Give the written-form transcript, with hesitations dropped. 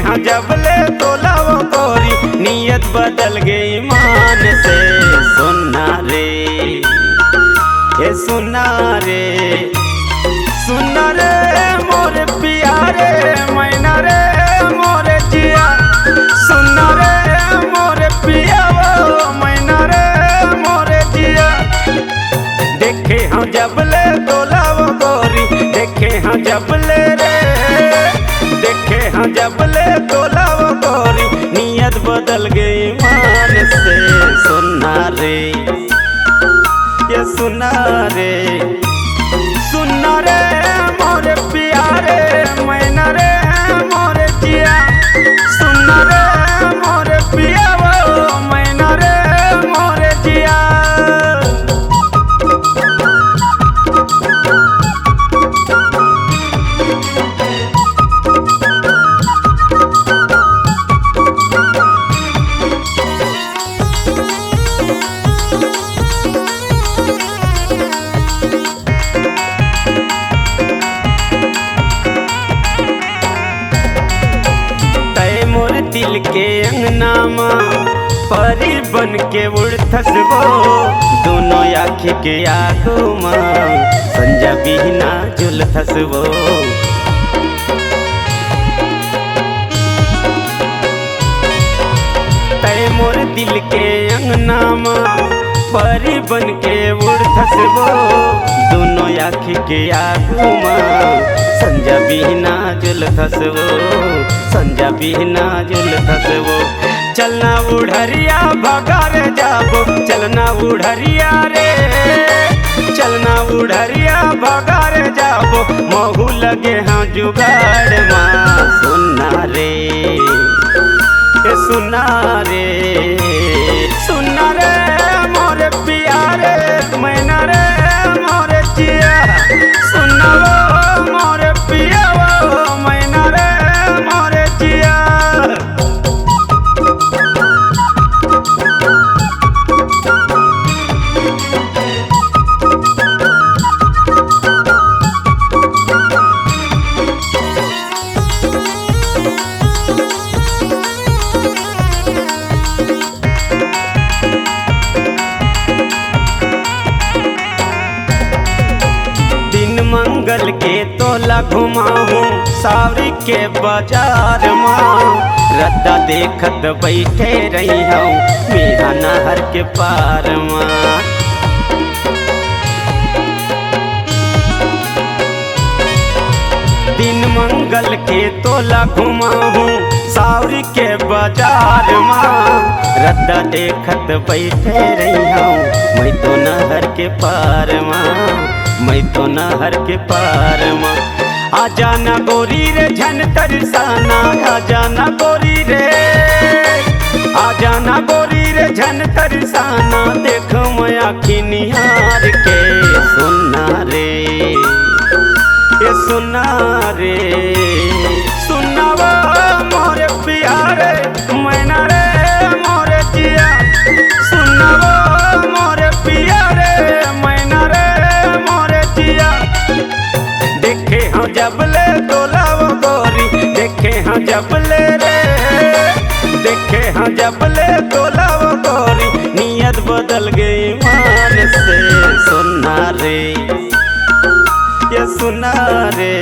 हाँ जब ले तोला वो गोरी नियत बदल गई मान से। सुना रे ये सुना रे मोरे प्यारे मैना रे मोरे जिया। सुना रे मोरे पिया वो मैना रे मोरे जिया। देखे हाँ जब ले तोला वो गोरी देखे हाँ जब ले रे देखे हाँ जब ले तोला वो गोरी नियत बदल गई मान से। सुना रे ये सुना रे मोरे प्यारे मैना रे मोरे जिया। सुना रे मोरे पिया वो मैना रे मोरे जिया। दिल के अंगना माँ परी बन के उड़थस वो दोनों आँखी के आगो माँ संजा बिहना झुलथस वो। तय मोर दिल के अंगना माँ परी बन के उड़थस वो दोनों आँखी के आगो माँ संजा बिहना झुलथस वो संजा बिहना झुलथस वो। चलना उड़हरिया भगार जाबो चलना उड़हरिया रे चलना उड़हरिया भगार जाबो महू लगे हाँ जुगाड़ माँ। सुना रे ये सुना रे मोरे प्यारे मैना रे मोरे जिया। सुना वो मोरे पिया वो मैना रे मोरे जिया। मंगल के तोला घुमाऊं सावरी के बाजार माँ रद्दा देखत बैठे रही हूँ मेरा नहर के पार माँ। दिन मंगल के तोला घुमाऊं सावरी के बाजार माँ रद्दा देखत बैठे रही हूँ मैं तो नहर के पार माँ मैं तो नहर के पार माँ। आ जाना गोरी रे झन तरसाना आ जाना गोरी रे आ जाना गोरी रे झन तरसाना देखो मैं आँखी निहार के। सुना रे ये सुना रे वो मोरे प्यारे मैना रे मोरे जिया। सुना वो मोरे प्यारे मैना रे मोरे जिया। देखे हाँ जब ले तोला वो गोरी देखे हाँ जब ले रे देखे हाँ जब ले तोला वो गोरी नियत बदल गई मान से। सुना रे ये सुना रे